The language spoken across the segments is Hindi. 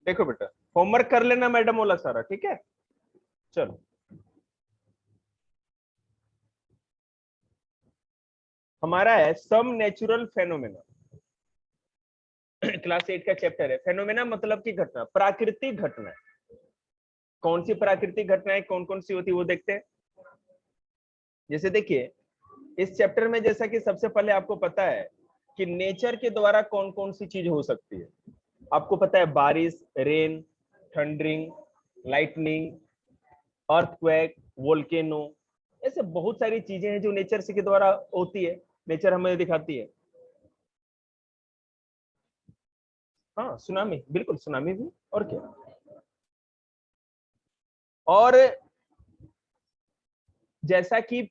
देखो बेटा, होमवर्क कर लेना मैडम वाला सारा, ठीक है। चलो, हमारा है सम नेचुरल फेनोमेना। क्लास 8 का चैप्टर है। फेनोमेना मतलब की घटना, प्राकृतिक घटना। कौन सी प्राकृतिक घटनाएं कौन कौन सी होती है वो देखते हैं। जैसे देखिए, इस चैप्टर में जैसा कि सबसे पहले आपको पता है कि नेचर के द्वारा कौन कौन सी चीज हो सकती है। आपको पता है बारिश, rain, thundering, lightning, earthquake, volcano, ऐसे बहुत सारी चीजें हैं जो नेचर से के द्वारा होती है, नेचर हमें दिखाती है। हाँ, सुनामी, बिल्कुल सुनामी भी, और क्या। और जैसा कि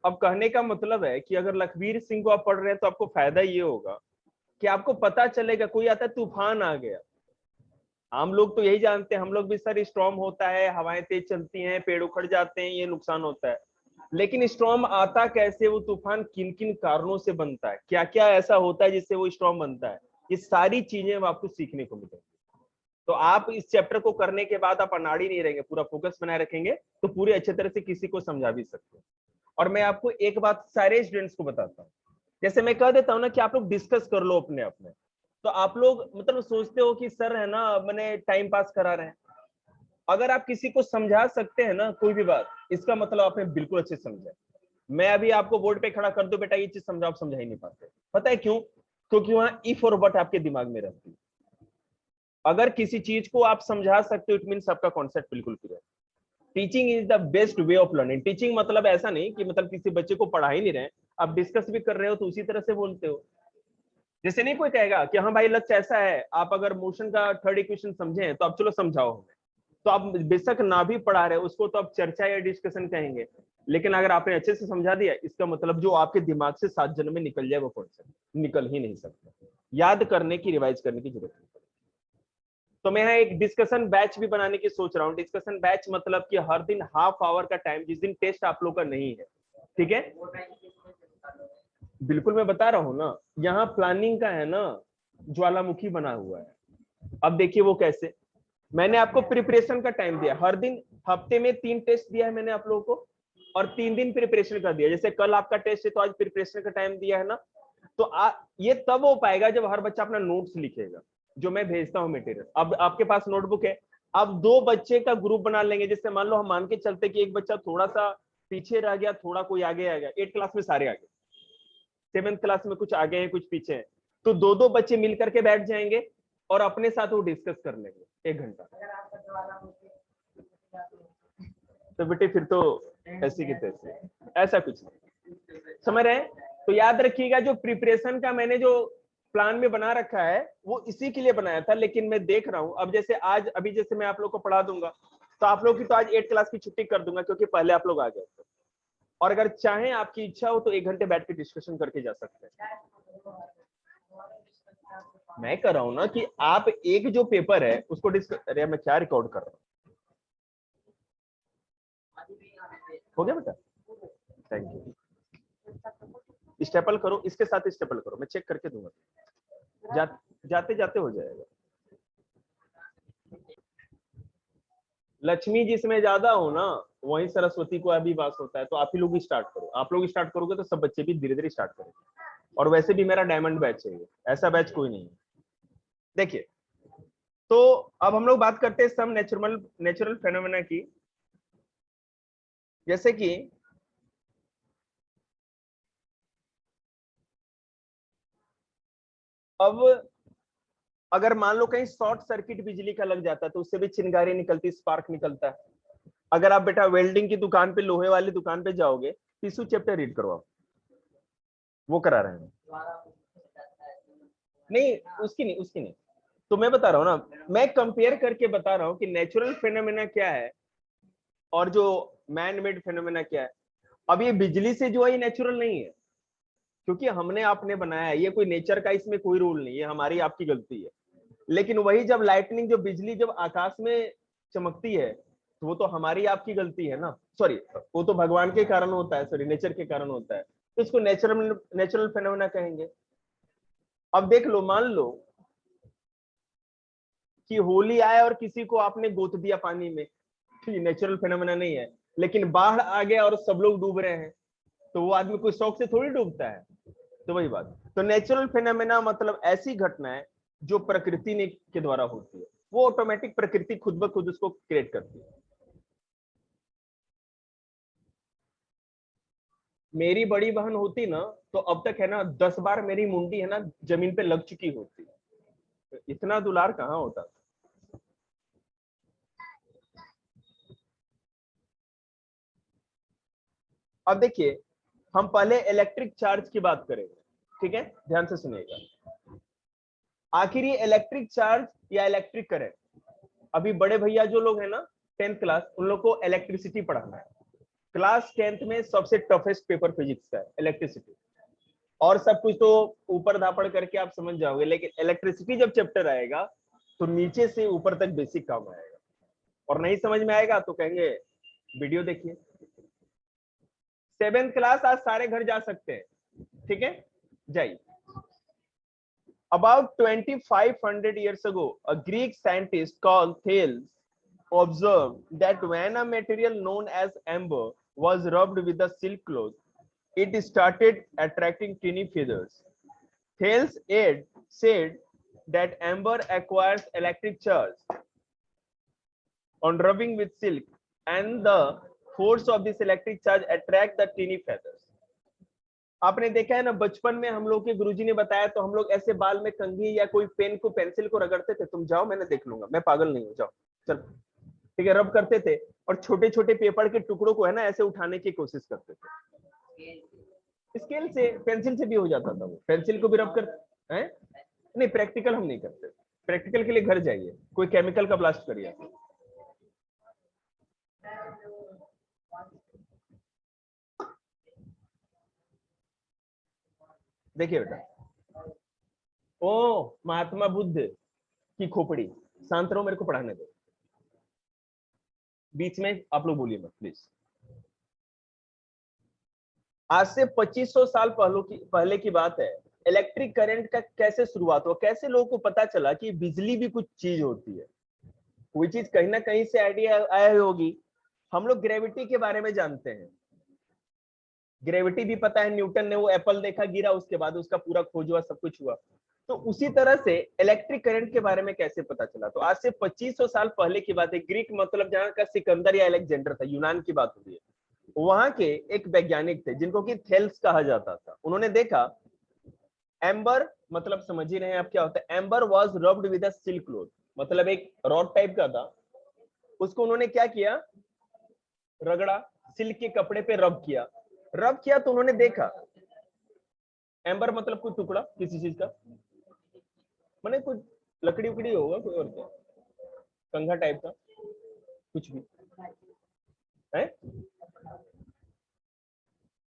अब कहने का मतलब है कि अगर लखबीर सिंह को आप पढ़ रहे हैं तो आपको फायदा ये होगा कि आपको पता चलेगा, कोई आता है तूफान आ गया, हम लोग तो यही जानते हैं, हम लोग भी सर स्टॉर्म होता है, हवाएं तेज चलती हैं, पेड़ उखड़ जाते हैं, ये नुकसान होता है। लेकिन स्टॉर्म आता कैसे, वो तूफान किन किन कारणों से बनता है, क्या क्या ऐसा होता है जिससे वो स्टॉर्म बनता है, ये सारी चीजें अब आपको सीखने को मिलेंगी। तो आप इस चैप्टर को करने के बाद आप अनाड़ी नहीं रहेंगे, पूरा फोकस बनाए रखेंगे तो पूरे अच्छे तरह से किसी को समझा भी सकते हैं। और मैं आपको एक बात सारे स्टूडेंट्स को बताता हूँ, जैसे मैं कह देता हूँ ना कि आप लोग डिस्कस कर लो अपने अपने, तो आप लोग मतलब सोचते हो कि सर है ना मैंने टाइम पास करा रहे हैं। अगर आप किसी को समझा सकते हैं ना कोई भी बात, इसका मतलब आपने बिल्कुल अच्छे से समझा। मैं अभी आपको बोर्ड पे खड़ा कर दूं बेटा ये चीज समझाओ, आप समझा ही नहीं पाते। पता है क्यों? क्योंकि वहां इफ और बट आपके दिमाग में रहती है। अगर किसी चीज को आप समझा सकते हो, इट मीन आपका कॉन्सेप्ट बिल्कुल clear. Teaching is the best way of learning. Teaching मतलब ऐसा नहीं कि मतलब किसी बच्चे को पढ़ा ही नहीं रहे, आप डिस्कस भी कर रहे हो तो उसी तरह से बोलते हो। जैसे नहीं कोई कहेगा कि हाँ भाई लक्ष्य ऐसा है, आप अगर मोशन का थर्ड इक्वेशन समझे तो आप चलो समझाओ हमें, तो आप बेशक ना भी पढ़ा रहे उसको तो आप चर्चा या डिस्कशन कहेंगे। लेकिन अगर आपने अच्छे से समझा दिया, इसका मतलब जो आपके दिमाग से 7 जन्म में निकल जाए वो कॉन्सेप्ट निकल ही नहीं सकता, याद करने की, रिवाइज करने की जरूरत नहीं। तो मैं यहाँ एक डिस्कशन बैच भी बनाने की सोच रहा हूँ। डिस्कशन बैच मतलब कि हर दिन हाफ आवर का टाइम, जिस दिन टेस्ट आप लोग का नहीं है, ठीक है। बिल्कुल मैं बता रहा हूँ ना, यहाँ प्लानिंग का है ना, ज्वालामुखी बना हुआ है। अब देखिए वो कैसे, मैंने आपको प्रिपरेशन का टाइम दिया हर दिन, हफ्ते में 3 टेस्ट दिया है मैंने आप लोगों को, और 3 दिन प्रिपरेशन का दिया। जैसे कल आपका टेस्ट है तो आज प्रिपरेशन का टाइम दिया है ना। तो ये तब हो पाएगा जब हर बच्चा अपना नोट्स लिखेगा, जो मैं भेजता हूँ मटेरियल। अब आपके पास नोटबुक है, अब 2 बच्चे का ग्रुप बना लेंगे। जैसे मान लो हम मान के चलते कि एक बच्चा थोड़ा सा पीछे रह गया, थोड़ा कोई आगे आ गया, 8 क्लास में सारे आगे, 7th क्लास में कुछ आगे हैं कुछ पीछे हैं, तो 2-2 बच्चे मिल करके बैठ जाएंगे और अपने साथ वो डिस्कस कर लेंगे 1 घंटा। तो बेटे फिर तो ऐसी की तैसी, ऐसा कुछ नहीं, समझ रहे हैं। तो याद रखिएगा, जो प्रिपरेशन का मैंने जो प्लान में बना रखा है वो इसी के लिए बनाया था। लेकिन मैं देख रहा हूं अब, जैसे आज अभी जैसे मैं आप लोग को पढ़ा दूंगा, तो आप लोग की तो आज 8 क्लास की छुट्टी कर दूंगा क्योंकि पहले आप लोग आ गए थे। और अगर चाहें आपकी इच्छा हो तो 1 घंटे बैठ के डिस्कशन करके जा सकते हैं। मैं कर रहा हूं ना कि आप एक जो पेपर है उसको अरे मैं क्या रिकॉर्ड कर रहा हूँ, हो गया बेटा, थैंक यू। स्टेपल करो, इसके साथ स्टेपल करो, मैं चेक करके दूंगा, जाते जाते हो जाएगा। लक्ष्मी जिसमें ज्यादा हो ना वही सरस्वती को अभी वास होता है। तो आप ही लोग स्टार्ट करो, आप लोग स्टार्ट करोगे तो सब बच्चे भी धीरे धीरे स्टार्ट करेंगे। और वैसे भी मेरा डायमंड बैच है, ऐसा बैच कोई नहीं है। देखिए, तो अब हम लोग बात करते हैं सम नेचुरल फेनोमेना की। जैसे कि अब अगर मान लो कहीं शॉर्ट सर्किट बिजली का लग जाता है तो उससे भी चिंगारी निकलती, स्पार्क निकलता है। अगर आप बेटा वेल्डिंग की दुकान पे, लोहे वाली दुकान पे जाओगे, टिश्यू चैप्टर रीड करो आप, वो करा रहे हैं। नहीं उसकी नहीं, तो मैं बता रहा हूँ ना, मैं कंपेयर करके बता रहा हूँ कि नेचुरल फेनोमेना क्या है और जो मैन मेड फेनोमेना क्या है। अब ये बिजली से जो है ये नेचुरल नहीं है, क्योंकि हमने आपने बनाया है, ये कोई नेचर का इसमें कोई रूल नहीं है, हमारी आपकी गलती है। लेकिन वही जब लाइटनिंग, जो बिजली जब आकाश में चमकती है तो वो तो हमारी आपकी गलती है ना, सॉरी, वो तो भगवान के कारण होता है, सॉरी नेचर के कारण होता है, तो इसको नेचुरल फेनोमेना कहेंगे। अब देख लो, मान लो कि होली आए और किसी को आपने गोत दिया पानी में, ये नेचुरल फिनोमेना नहीं है, लेकिन बाढ़ आ गया और सब लोग डूब रहे हैं, तो वो आदमी कोई शौक से थोड़ी डूबता है। तो वही बात, तो नेचुरल फिनोमेना मतलब ऐसी घटना है जो प्रकृति ने के द्वारा होती है, वो ऑटोमेटिक प्रकृति खुद ब खुद उसको क्रिएट करती है। मेरी बड़ी बहन होती ना, तो अब तक है ना 10 बार मेरी मुंडी है ना जमीन पे लग चुकी होती, इतना दुलार कहाँ होता था। अब देखिए, हम पहले इलेक्ट्रिक चार्ज की बात करेंगे, ठीक है, ध्यान से सुनिएगा। आखिर ये इलेक्ट्रिक चार्ज या इलेक्ट्रिक करंट, अभी बड़े भैया जो लोग हैं ना 10th क्लास, उन लोग को इलेक्ट्रिसिटी पढ़ाना है। क्लास 10th में सबसे टफेस्ट पेपर फिजिक्स का है इलेक्ट्रिसिटी, और सब कुछ तो ऊपर धापड़ करके आप समझ जाओगे, लेकिन इलेक्ट्रिसिटी जब चैप्टर आएगा तो नीचे से ऊपर तक बेसिक काम आएगा, और नहीं समझ में आएगा तो कहेंगे वीडियो देखिए। 7th क्लास आज सारे घर जा सकते हैं, ठीक है, जाइए। About 2500 years ago, a Greek scientist called Thales observed that when a material known as amber was rubbed with a silk cloth, it started attracting tiny feathers. Thales said that amber acquires electric charge on rubbing with silk, and the force of this electric charge attract the tiny feathers. आपने देखा है ना, बचपन में हम लोग के गुरुजी ने बताया तो हम लोग ऐसे बाल में कंघी या कोई पेन को पेंसिल को रगड़ते थे, तुम जाओ मैंने देख लूंगा, मैं पागल नहीं हूं, जाओ चल, ठीक है, रब करते थे, और छोटे छोटे पेपर के टुकड़ों को है ना ऐसे उठाने की कोशिश करते थे। स्केल से, पेंसिल से भी हो जाता था, वो पेंसिल को भी रब कर हैं। नहीं, प्रैक्टिकल हम नहीं करते, प्रैक्टिकल के लिए घर जाइए, कोई केमिकल का ब्लास्ट करिए। देखिए बेटा, ओ महात्मा बुद्ध की खोपड़ी, शांत रहो, मेरे को पढ़ाने दो, बीच में आप लोग बोलिए मत प्लीज। आज से 2500 साल पहले की बात है, इलेक्ट्रिक करंट का कैसे शुरुआत हुआ, कैसे लोगों को पता चला कि बिजली भी कुछ चीज होती है। कोई चीज कहीं ना कहीं से आइडिया आया होगी। हम लोग ग्रेविटी के बारे में जानते हैं, ग्रेविटी भी पता है, न्यूटन ने वो एप्पल देखा गिरा, उसके बाद उसका पूरा खोज हुआ, सब कुछ हुआ। तो उसी तरह से इलेक्ट्रिक करंट के बारे में कैसे पता चला, तो आज से 2500 साल पहले की बात है। ग्रीक मतलब जहां का सिकंदर या अलेक्जेंडर था, यूनान की बात हो रही है, वहां के एक वैज्ञानिक थे जिनको कि थेल्स कहा जाता था। उन्होंने देखा एम्बर, मतलब समझ ही रहे हैं आप क्या होता है, amber was rubbed with a silk cloth, मतलब एक रॉड टाइप का था, उसको उन्होंने क्या किया, रगड़ा, सिल्क के कपड़े पे रब किया तो उन्होंने देखा, एम्बर मतलब कोई टुकड़ा किसी चीज का, मैंने कोई लकड़ी उकड़ी होगा, कोई और क्या, कंघा टाइप का कुछ भी है।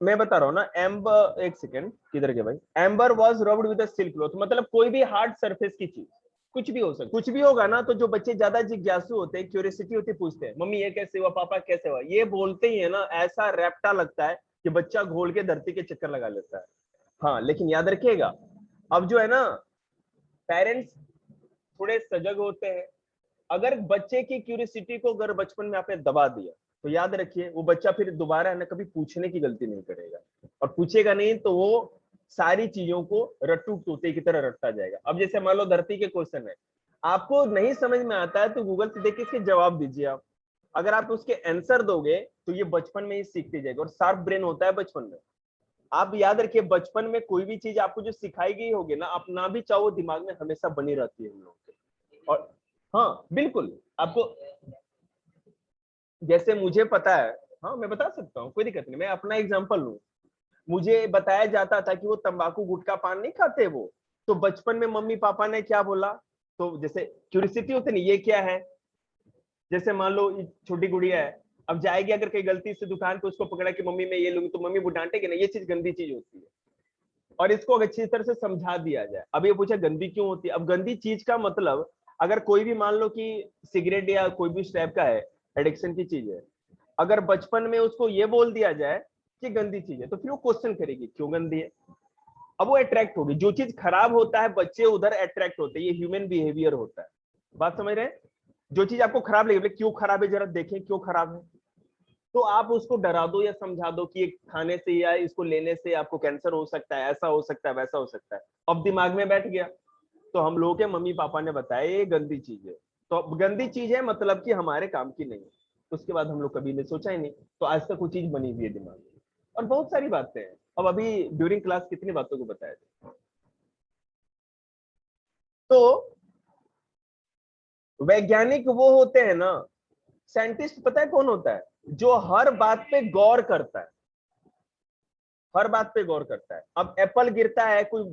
मैं बता रहा हूँ ना, एम्बर, एक सेकेंड, किधर के भाई, amber was rubbed with a silk cloth, मतलब कोई भी हार्ड सरफेस की चीज, कुछ भी हो सकता, कुछ भी होगा ना। तो जो बच्चे ज्यादा जिज्ञासु होते हैं, क्यूरियोसिटी होती है, पूछते हैं मम्मी ये कैसे हुआ, पापा कैसे हुआ, ये बोलते ही है ना, ऐसा रैप्टा लगता है कि बच्चा घोल के धरती के चक्कर लगा लेता है। हाँ, लेकिन याद रखिएगा, अब जो है ना, पेरेंट्स थोड़े सजग होते हैं। अगर बच्चे की क्यूरियोसिटी को अगर बचपन में आपने दबा दिया, तो याद रखिए वो बच्चा फिर दोबारा है ना कभी पूछने की गलती नहीं करेगा, और पूछेगा नहीं तो वो सारी चीजों को रट्टू तोते की तरह रटता जाएगा। अब जैसे मान लो धरती के क्वेश्चन है, आपको नहीं समझ में आता है तो गूगल से देख के इसके जवाब दीजिए आप, अगर आप उसके आंसर दोगे तो ये बचपन में ही सीखते जाएगा, और शार्प ब्रेन होता है बचपन में। आप याद रखिए, बचपन में कोई भी चीज आपको जो सिखाई गई होगी ना, आप ना भी चाहो दिमाग में हमेशा बनी रहती है हम लोगों के। और हाँ बिल्कुल, आपको जैसे मुझे पता है, हाँ मैं बता सकता हूँ, कोई दिक्कत नहीं, मैं अपना एग्जांपल लूं। मुझे बताया जाता था कि वो तंबाकू गुटखा पान नहीं खाते वो, तो बचपन में मम्मी पापा ने क्या बोला, तो जैसे क्यूरियोसिटी होती नहीं, ये क्या है, जैसे मान लो छोटी गुड़िया है, अब जाएगी अगर कहीं गलती से दुकान पे, उसको पकड़ा कि मम्मी मैं ये लूंगी, तो मम्मी वो डांटेगी ना, ये चीज गंदी चीज होती है, और इसको अच्छी तरह से समझा दिया जाए। अब ये पूछा गंदी क्यों होती है, अब गंदी चीज का मतलब, अगर कोई भी मान लो कि सिगरेट या कोई भी टाइप का है, एडिक्शन की चीज है, अगर बचपन में उसको ये बोल दिया जाए कि गंदी चीज है, तो फिर वो क्वेश्चन करेगी क्यों गंदी है, अब वो अट्रैक्ट होगी। जो चीज खराब होता है बच्चे उधर अट्रैक्ट होते हैं, ये ह्यूमन बिहेवियर होता है। बात समझ रहे हैं? जो चीज आपको खराब लगे, क्यों खराब है जरा देखें क्यों खराब है, तो आप उसको डरा दो या समझा दो कि खाने से या इसको लेने से आपको कैंसर हो सकता है, ऐसा हो सकता है, वैसा हो सकता है। अब दिमाग में बैठ गया। तो हम लोगों के मम्मी पापा ने बताया ये गंदी चीज है, तो गंदी चीज है मतलब कि हमारे काम की नहीं है। उसके बाद हम लोग कभी ने सोचा ही नहीं, तो आज तक वो चीज बनी हुई है दिमाग में। और बहुत सारी बातें हैं। अब अभी ड्यूरिंग क्लास कितनी बातों को बताया था। तो वैज्ञानिक वो होते हैं ना, साइंटिस्ट पता है कौन होता है, जो हर बात पे गौर करता है, हर बात पे गौर करता है। अब एप्पल गिरता है, कोई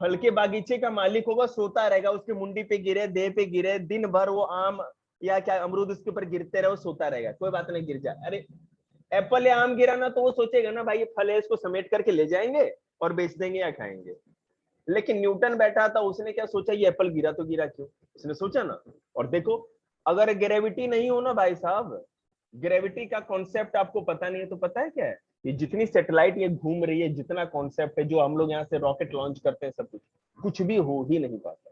फल के बागीचे का मालिक होगा, सोता रहेगा, उसके मुंडी पे गिरे, देह पे गिरे, दिन भर वो आम या क्या अमरूद उसके ऊपर गिरते रहे, वो सोता रहेगा, कोई बात नहीं गिर जाए। अरे एप्पल या आम गिरा ना, तो वो सोचेगा ना भाई ये फल है, इसको समेट करके ले जाएंगे और बेच देंगे या खाएंगे। लेकिन न्यूटन बैठा था, उसने क्या सोचा, ये एप्पल गिरा तो गिरा क्यों, उसने सोचा ना। और देखो, अगर ग्रेविटी नहीं हो ना भाई साहब, ग्रेविटी का कॉन्सेप्ट आपको पता नहीं है, तो पता है क्या है, ये जितनी सैटेलाइट ये घूम रही है, जितना कॉन्सेप्ट है, जो हम लोग यहाँ से रॉकेट लॉन्च करते हैं, सब कुछ भी हो ही नहीं पाता।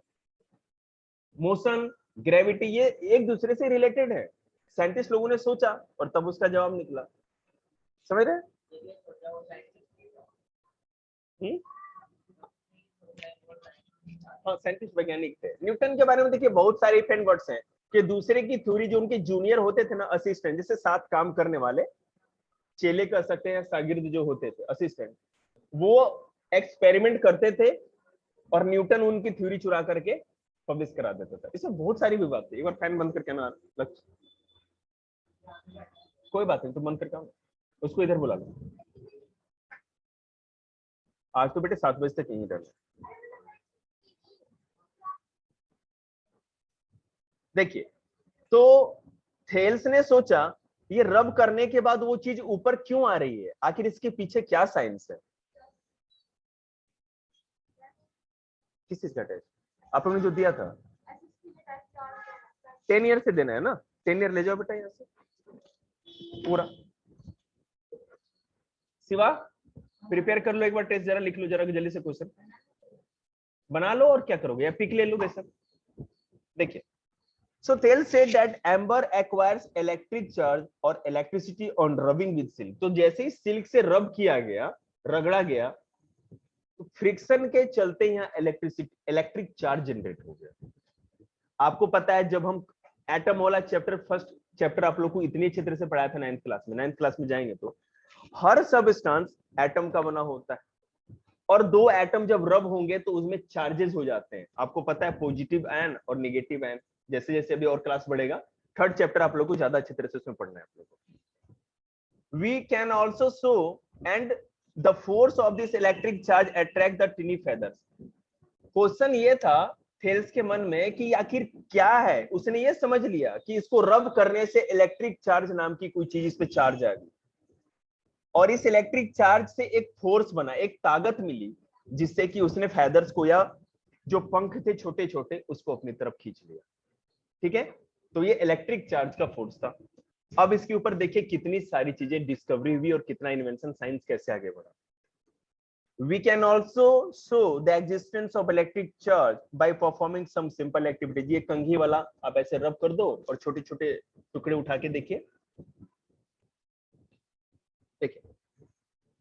मोशन, ग्रेविटी, ये एक दूसरे से रिलेटेड है। साइंटिस्ट लोगों ने सोचा और तब उसका जवाब निकला। समझ रहे हैं? हाँ, साइंटिस्ट वैज्ञानिक थे। न्यूटन के बारे में देखिए बहुत सारे इफ एंड बट्स हैं, कि दूसरे की थ्योरी, जो उनके जूनियर होते थे ना, असिस्टेंट, जैसे साथ काम करने वाले, चेले कह सकते हैं या शागिर्द जो होते थे, असिस्टेंट, वो एक्सपेरिमेंट करते थे और न्यूटन उनकी थ्योरी चुरा करके पब्लिश करा देता था। इसमें बहुत सारी भी बात है। एक बार फैन बंद करके ना लक्ष्य, कोई बात नहीं, तो बंद करके आओ, उसको इधर बुला लो। आज तो बेटे 7 बजे तक यहीं रहना। देखिए, तो थेल्स ने सोचा ये रब करने के बाद वो चीज ऊपर क्यों आ रही है, आखिर इसके पीछे क्या साइंस है। किस चीज का टेस्ट आप लोगों ने जो दिया था, 10 ईयर से देना है ना, 10 ईयर ले जाओ बेटा यहाँ से पूरा। शिवा प्रिपेयर कर लो एक बार टेस्ट, जरा लिख लो जरा जल्दी से, क्वेश्चन बना लो और क्या करोगे, या पिक ले लो बेशक। देखिए, so Thales said that amber acquires electric charge or electricity on rubbing with silk। तो जैसे ही सिल्क से रब किया गया, रगड़ा गया, तो फ्रिक्शन के चलते यहाँ इलेक्ट्रिक चार्ज जनरेट हो गया। आपको पता है जब हम एटम वाला चैप्टर, फर्स्ट चैप्टर आप लोग को इतनी अच्छी तरह से पढ़ाया था 9th क्लास में, 9th क्लास में जाएंगे तो हर सबस्टेंस एटम का बना होता है, और दो एटम जब रब होंगे तो उसमें चार्जेस हो जाते हैं। आपको पता है पॉजिटिव आयन और नेगेटिव आयन। जैसे जैसे अभी और क्लास बढ़ेगा, थर्ड चैप्टर आप लोग को ज्यादा अच्छी तरह से उसमें पढ़ना है आप लोग को। We can also show and the force of this electric charge attract the tiny feathers. Question ये था थेल्स के मन में कि आखिर क्या है, उसने ये समझ लिया कि इसको रब करने से इलेक्ट्रिक चार्ज नाम की कोई चीज इस पे चार्ज आ गई, और इस इलेक्ट्रिक चार्ज से एक फोर्स बना, एक ताकत मिली, जिससे कि उसने फेदर्स को, या जो पंख थे छोटे छोटे, उसको अपनी तरफ खींच लिया। ठीक है, तो ये इलेक्ट्रिक चार्ज का फोर्स था। अब इसके ऊपर देखिए कितनी सारी चीजें डिस्कवरी हुई और कितना इन्वेंशन, साइंस कैसे आगे बढ़ा। We can also show the existence of electric charge by performing some simple activities। ये कंघी वाला आप ऐसे रब कर दो और छोटे छोटे टुकड़े उठा के देखिए। देखिए,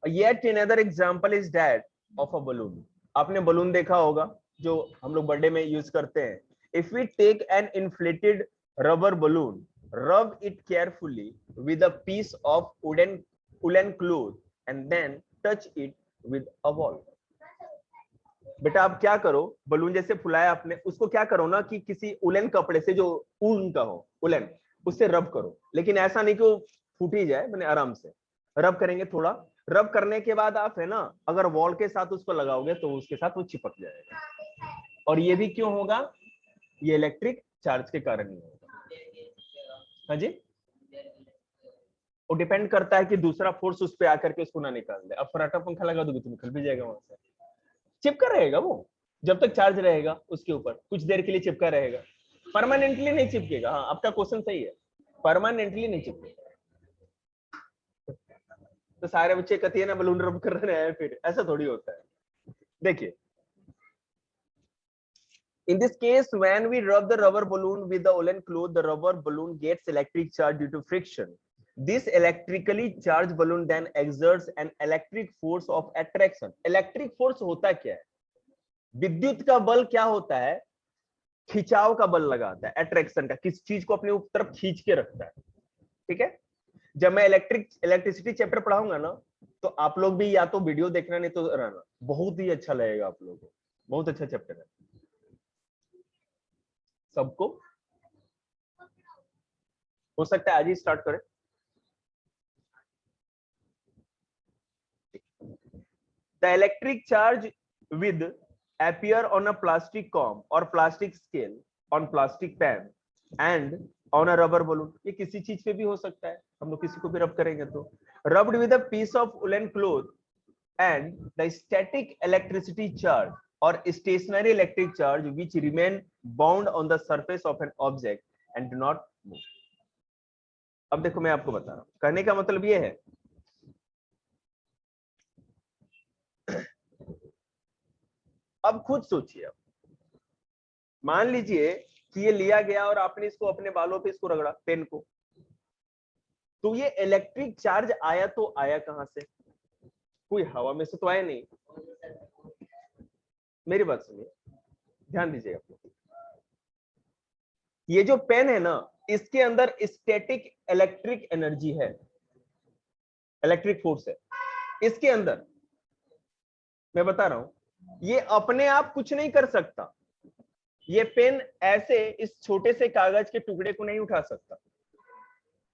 yet another example is that of a balloon। आपने बलून देखा होगा जो हम लोग बर्थडे में यूज करते हैं। If we take an inflated rubber balloon, rub it carefully with a piece of woolen cloth and then touch it with a ball। बेटा आप क्या करो, बलून जैसे फुलाया आपने, उसको क्या करो ना कि किसी उलन कपड़े से, जो ऊन का हो, उलन, उससे रब करो। लेकिन ऐसा नहीं कि वो फूट ही जाए, मैंने आराम से रब करेंगे। थोड़ा रब करने के बाद आप है ना, अगर वॉल के साथ उसको लगाओगे तो उसके साथ वो चिपक जाएगा। और ये भी क्यों होगा, ये इलेक्ट्रिक चार्ज के कारण ही होगा। हाँ जी, वो डिपेंड करता है कि दूसरा फोर्स उस पर आकर के उसको ना निकाल दे। अब फराटा पंखा लगा दोगे तो निकल भी जाएगा, वहां से चिपका रहेगा वो, जब तक चार्ज रहेगा उसके ऊपर कुछ देर के लिए चिपका रहेगा, परमानेंटली नहीं चिपकेगा। हाँ, आपका क्वेश्चन सही है, परमानेंटली नहीं चिपकेगा। तो सारे बच्चे कहते हैं ना बलून रब कर रहे हैं, फिर ऐसा थोड़ी होता है। देखिए, in this case when we rub the rubber balloon with the woolen cloth, the rubber balloon gets electric charge due to friction. This electrically charged balloon then exerts an electric force of attraction. electric force होता क्या है? विद्युत का बल क्या होता है? खिंचाव का बल लगाता है, अट्रैक्शन का, किस चीज को अपने तरफ खींच के रखता है। ठीक है, जब मैं इलेक्ट्रिसिटी चैप्टर पढ़ाऊंगा ना, तो आप लोग भी या तो वीडियो देखना नहीं तो रहना, बहुत ही अच्छा लगेगा आप लोगों को, बहुत अच्छा चैप्टर है। सबको हो सकता है आज ही स्टार्ट करें। The electric charge with appear on a plastic comb or plastic scale on plastic pen and on a rubber balloon. ये किसी चीज पे भी हो सकता है, हम लोग किसी को भी रब करेंगे तो। Rubbed with a piece of woolen cloth and the static electricity charge or stationary electric charge which remain bound on the surface of an object and do not move. अब देखो मैं आपको बता रहा हूं, कहने का मतलब ये है, अब खुद सोचिए, अब मान लीजिए कि ये लिया गया और आपने इसको अपने बालों पे इसको रगड़ा, पेन को, तो ये इलेक्ट्रिक चार्ज आया तो आया कहां से? कोई हवा में से तो आया नहीं। मेरी बात सुनिए, ध्यान दीजिएगा, ये जो पेन है ना, इसके अंदर स्टैटिक इलेक्ट्रिक एनर्जी है, इलेक्ट्रिक फोर्स है इसके अंदर। मैं बता रहा हूं, ये अपने आप कुछ नहीं कर सकता, ये पेन ऐसे इस छोटे से कागज के टुकड़े को नहीं उठा सकता,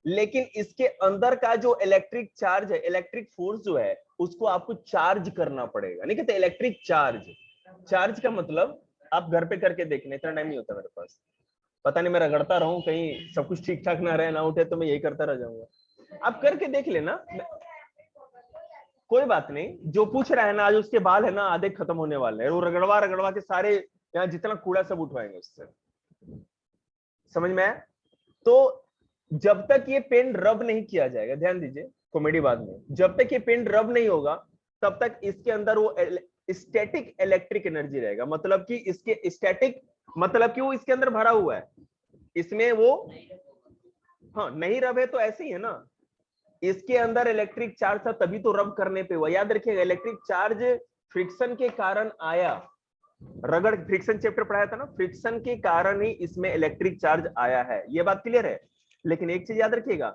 लेकिन इसके अंदर का जो इलेक्ट्रिक चार्ज है, इलेक्ट्रिक फोर्स जो है, उसको आपको चार्ज करना पड़ेगा। नहीं कहते इलेक्ट्रिक चार्ज, चार्ज का मतलब आप घर पे करके देखने, इतना टाइम नहीं होता मेरे पास, पता नहीं मैं रगड़ता रहूं, कहीं सब कुछ ठीक ठाक ना रहे ना उठे तो मैं यही करता रह जाऊंगा। आप करके देख लेना, कोई बात नहीं। जो पूछ रहा है ना, आज उसके बाल है ना आधे खत्म होने वाले हैं, वो रगड़वा रगड़वा के सारे यहाँ जितना कूड़ा सब उठवाएंगे उससे, समझ में आया? तो जब तक ये पेन रब नहीं किया जाएगा, ध्यान दीजिए कॉमेडी बाद में, जब तक ये पेन रब नहीं होगा तब तक इसके अंदर वो स्टैटिक इलेक्ट्रिक एनर्जी रहेगा। मतलब कि इसके स्टैटिक मतलब कि वो इसके अंदर भरा हुआ है, इसमें वो, हाँ नहीं रब है तो ऐसे ही है ना, इसके अंदर इलेक्ट्रिक चार्ज था तभी तो रब करने पे हुआ। याद रखिएगा, इलेक्ट्रिक चार्ज फ्रिक्शन के कारण आया, रगड़, फ्रिक्शन चैप्टर पढ़ाया था ना, फ्रिक्शन के कारण ही इसमें इलेक्ट्रिक चार्ज आया है, ये बात क्लियर है। लेकिन एक चीज याद रखिएगा,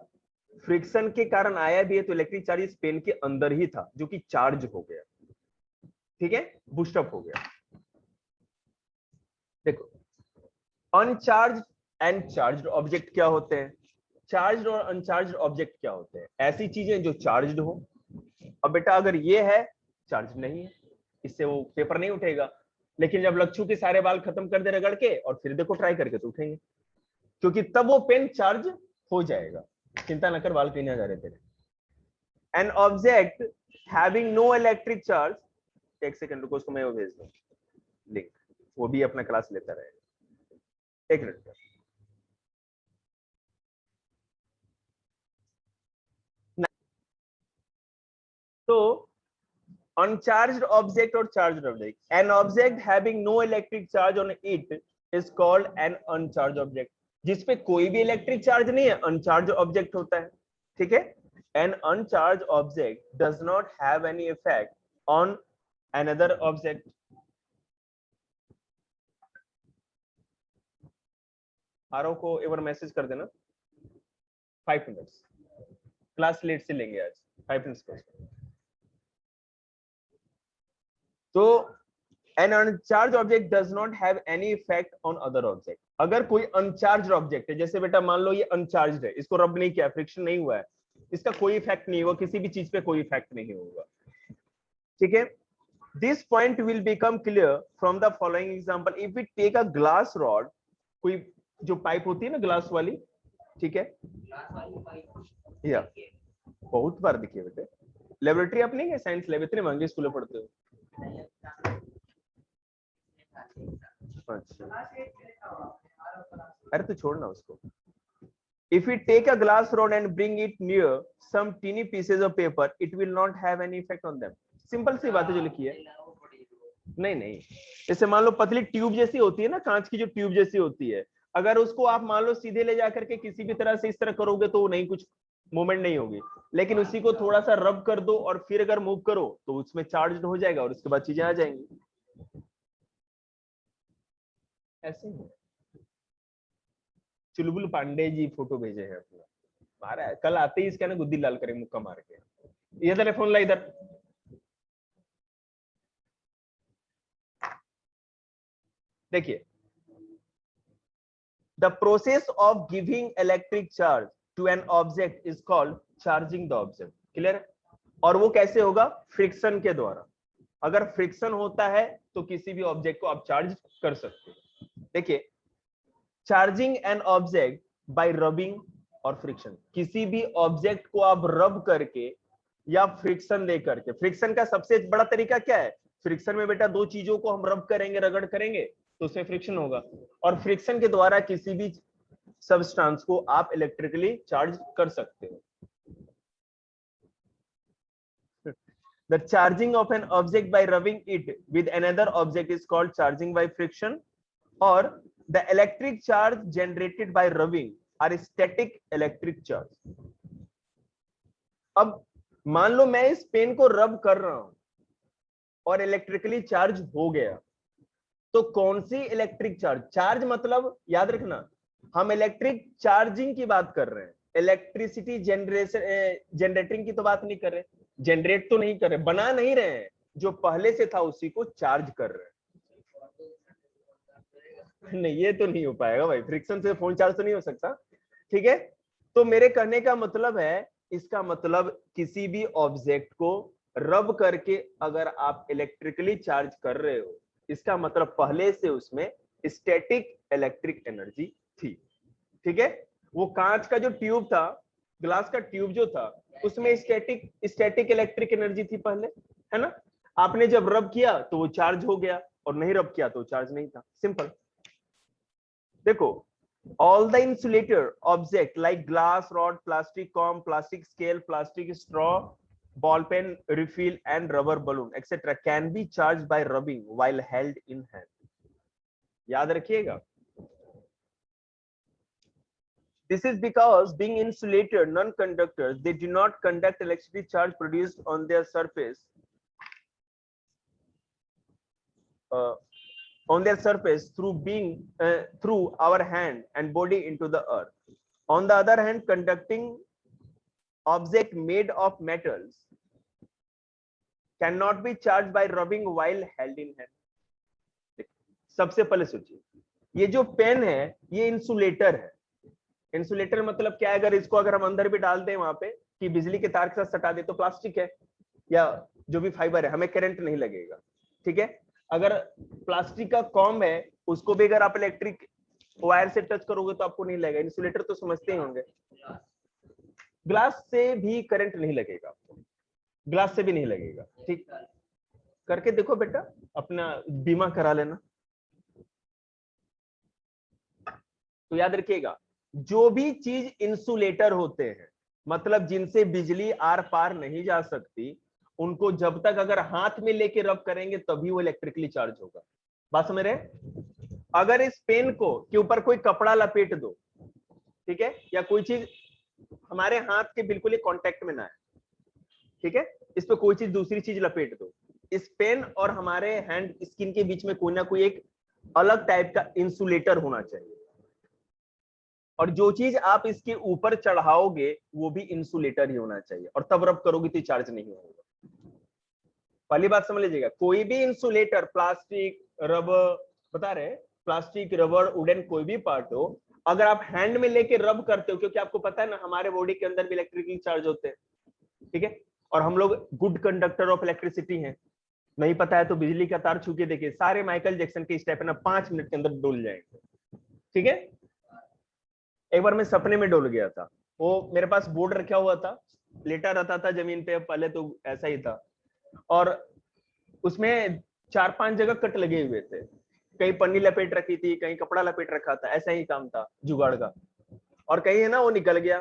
फ्रिक्शन के कारण आया भी है तो इलेक्ट्रिक चार्ज इस पेन के अंदर ही था, जो कि चार्ज हो गया, ठीक है, बूस्टअप हो गया। देखो, अनचार्ज एंड चार्ज्ड ऑब्जेक्ट क्या होते हैं, चार्ज्ड और अनचार्ज्ड ऑब्जेक्ट क्या होते हैं? ऐसी चीजें जो चार्ज्ड हो। अब बेटा अगर ये है चार्ज नहीं है, इससे वो पेपर नहीं उठेगा, लेकिन जब लच्छू के सारे बाल खत्म कर दे रगड़ के और फिर देखो ट्राई करके तो उठेंगे, क्योंकि तब वो पेन चार्ज हो जाएगा। चिंता न कर, बाल पीने जा रहे तेरे। An object having no electric charge, एक सेकंड रुको, उसको मैं वो भेज दूं लिंक, वो भी अपना क्लास लेता रहेगा, एक मिनट। तो uncharged object or charged object, an object having no electric charge on it is called an uncharged object। जिसपे कोई भी इलेक्ट्रिक चार्ज नहीं है, अनचार्ज ऑब्जेक्ट होता है, ठीक है। an uncharged object does not have any effect on another object। RO को एक बार मैसेज कर देना, 5 मिनट्स क्लास लेट से लेंगे आज, 5 मिनट्स। तो an uncharged object does not have any effect on other object। अगर कोई अनचार्ज ऑब्जेक्ट है, जैसे बेटा मान लो ये अनचार्ज है, इसको रब नहीं किया, फ्रिक्शन नहीं हुआ है, इसका कोई इफेक्ट नहीं होगा, किसी भी चीज पे कोई इफेक्ट नहीं होगा, ठीक है। This point will become clear from the following example. If we take a glass rod, कोई जो पाइप होती है ना ग्लास वाली, ठीक है, या बहुत बार दिखिए बेटे, लेबोरेटरी आप नहीं है, साइंस लैब, इतने महंगे स्कूल में पढ़ते हो। अच्छा, अरे तो छोड़ना उसको। If we take a glass rod and bring it near some teeny pieces of paper, it will not have any effect on them। Simple सी बात है जो लिखी है, नहीं नहीं, जैसे मान लो पतली ट्यूब जैसी होती है ना, कांच की जो ट्यूब जैसी होती है, अगर उसको आप मान लो सीधे ले जाकर के किसी भी तरह से इस तरह करोगे तो नहीं, कुछ मूवमेंट नहीं होगी। लेकिन उसी को थोड़ा सा रब कर दो और फिर अगर मूव करो तो उसमें चार्ज हो जाएगा और उसके बाद चीजें आ जाएंगी। ऐसे ही चुलबुल पांडे जी फोटो भेजे हैं अपना, मारा कल आते ही इसका ना गुद्दी लाल करेंगे मुक्का मार के। ये टेलीफोन ला इधर। देखिए, the process of giving electric charge to an object is called charging the object. Clear? और वो कैसे होगा? फ्रिक्शन के द्वारा। अगर फ्रिक्शन होता है तो किसी भी ऑब्जेक्ट को आप चार्ज कर सकते हैं। देखिए, charging an object by rubbing और फ्रिक्शन, किसी भी ऑब्जेक्ट को आप रब करके या फ्रिक्शन दे करके। फ्रिक्शन का सबसे बड़ा तरीका क्या है? फ्रिक्शन में बेटा दो चीजों को हम रब करेंगे, रगड़ करेंगे तो उससे फ्रिक्शन होगा। और फ्रिक्शन के द्वारा किसी भी सबस्टेंस को आप इलेक्ट्रिकली चार्ज कर सकते हो। The charging of an object by rubbing it with another object is called charging by friction, or the electric charge generated by rubbing are static electric charge. अब मान लो मैं इस पेन को रब कर रहा हूं और इलेक्ट्रिकली चार्ज हो गया, तो कौन सी इलेक्ट्रिक चार्ज? चार्ज मतलब याद रखना, हम इलेक्ट्रिक चार्जिंग की बात कर रहे हैं, इलेक्ट्रिसिटी जनरेटिंग की तो बात नहीं कर रहे। जनरेट तो नहीं कर रहे, बना नहीं रहे हैं, जो पहले से था उसी को चार्ज कर रहे हैं। नहीं, ये तो नहीं हो पाएगा भाई, फ्रिक्शन से फोन चार्ज तो नहीं हो सकता। ठीक है, तो मेरे कहने का मतलब है, इसका मतलब किसी भी ऑब्जेक्ट को रब करके अगर आप इलेक्ट्रिकली चार्ज कर रहे हो, इसका मतलब पहले से उसमें स्टैटिक इलेक्ट्रिक एनर्जी थी। ठीक है, वो कांच का जो ट्यूब था, ग्लास का ट्यूब जो था, उसमें स्टैटिक इलेक्ट्रिक एनर्जी थी पहले, है ना? आपने जब रब किया तो वो चार्ज हो गया, और नहीं रब किया तो चार्ज नहीं था। सिंपल। देखो, all the insulator object like glass rod, plastic comb, plastic scale, plastic straw, ball pen refill and rubber balloon etc can be charged by rubbing while held in hand. याद रखिएगा, this is because being insulated non-conductors, they do not conduct electricity charge produced on their surface through our hand and body into the earth. On the other hand, conducting object made of metals cannot be charged by rubbing while held in hand. सबसे पहले सोचिए, ये जो पेन है ये इंसुलेटर है। इंसुलेटर मतलब क्या है? अगर हम अंदर भी डाल दें वहां पे कि बिजली के तार के साथ सटा दे तो प्लास्टिक है या जो भी फाइबर है, हमें करंट नहीं लगेगा। ठीक है, अगर प्लास्टिक का कॉम्ब है उसको भी अगर आप इलेक्ट्रिक वायर से टच करोगे तो आपको नहीं लगेगा। इंसुलेटर तो समझते ही होंगे। ग्लास से भी करंट नहीं लगेगा आपको, ग्लास से भी नहीं लगेगा। ठीक, करके देखो बेटा, अपना बीमा करा लेना। तो याद रखिएगा, जो भी चीज इंसुलेटर होते हैं, मतलब जिनसे बिजली आर पार नहीं जा सकती, उनको जब तक अगर हाथ में लेके रब करेंगे तभी वो इलेक्ट्रिकली चार्ज होगा। बात समझ रहे? अगर इस पेन को के ऊपर कोई कपड़ा लपेट दो, ठीक है, या कोई चीज हमारे हाथ के बिल्कुल ही कांटेक्ट में ना है, ठीक है, इस पे कोई चीज दूसरी चीज लपेट दो, इस पेन और हमारे हैंड स्किन के बीच में कोई ना कोई एक अलग टाइप का इंसुलेटर होना चाहिए, और जो चीज आप इसके ऊपर चढ़ाओगे वो भी इंसुलेटर ही होना चाहिए, और तब रब करोगे तो चार्ज नहीं होगा। पहली बात समझ लीजिएगा, कोई भी इंसुलेटर, प्लास्टिक, रबर, बता रहे प्लास्टिक, रबर, वुडन, कोई भी पार्ट हो, अगर आप हैंड में लेके रब करते हो, क्योंकि आपको पता है ना हमारे बॉडी के अंदर भी इलेक्ट्रिकली चार्ज होते हैं, ठीक है, और हम लोग गुड कंडक्टर ऑफ इलेक्ट्रिसिटी हैं। नहीं पता है तो बिजली का तार छू के देखिए, सारे माइकल जैक्सन के स्टेप है ना 5 मिनट के अंदर डोल जाएंगे। ठीक है, एक बार मैं सपने में डोल गया था, वो मेरे पास बोर्ड रखा हुआ था, लेटा रहता था जमीन पे, पहले तो ऐसा ही था, और उसमें 4-5 जगह कट लगे हुए थे, कहीं पन्नी लपेट रखी थी, कहीं कपड़ा लपेट रखा था, ऐसा ही काम था जुगाड़ का, और कहीं है ना वो निकल गया,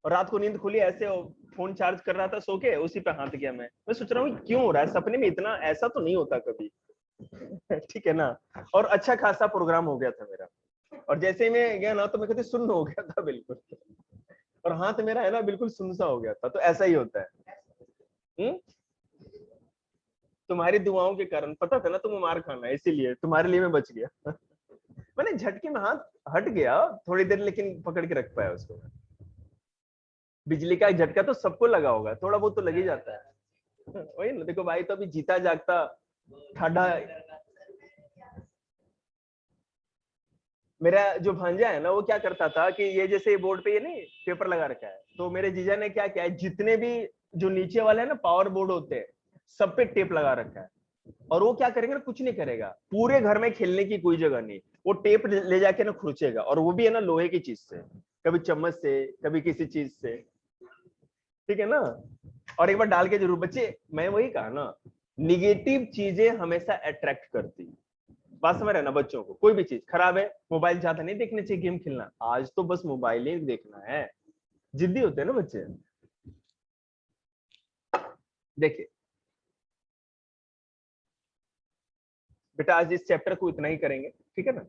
और रात को नींद खुली, ऐसे फोन चार्ज कर रहा था सो के, उसी पे हाथ गया। मैं सोच रहा हूँ क्यों हो रहा है, सपने में इतना ऐसा तो नहीं होता कभी, ठीक है ना। और अच्छा खासा प्रोग्राम हो गया था मेरा, और जैसे ही मैं गया ना तो मैं कहते सुन्न हो गया था बिल्कुल, और हाथ मेरा है ना बिल्कुल सुन्न सा हो गया था। तो ऐसा ही होता है। हुँ? तुम्हारी दुआओं के कारण पता था ना तुम्हें मार खाना है, इसीलिए तुम्हारे लिए मैं बच गया। मैंने झटके में हाथ हट गया थोड़ी देर, लेकिन पकड़ के रख पाया उसको। बिजली का झटका तो सबको लगा होगा, थोड़ा बहुत तो लग ही जाता है। वही ना, देखो भाई तो अभी जीता जागता ठाडा। मेरा जो भांजा है ना वो क्या करता था कि ये जैसे बोर्ड पे ये नहीं पेपर लगा रखा है, तो मेरे जीजा ने क्या किया है, जितने भी जो नीचे वाले है ना पावर बोर्ड होते हैं सब पे टेप लगा रखा है। और वो क्या करेगा ना, कुछ नहीं करेगा, पूरे घर में खेलने की कोई जगह नहीं, वो टेप ले जाके ना खुरचेगा, और वो भी है ना लोहे की चीज से, कभी चम्मच से कभी किसी चीज से। ठीक है ना। और एक बार डाल के जरूर बच्चे, मैं वही कहा ना, निगेटिव चीजें हमेशा अट्रैक्ट करती है। बात समझ रहे ना, बच्चों को कोई भी चीज खराब है, मोबाइल ज्यादा नहीं देखने चाहिए, गेम खेलना, आज तो बस मोबाइल ही देखना है, जिद्दी होते हैं ना बच्चे। देखिए बेटा, आज इस चैप्टर को इतना ही करेंगे, ठीक है ना।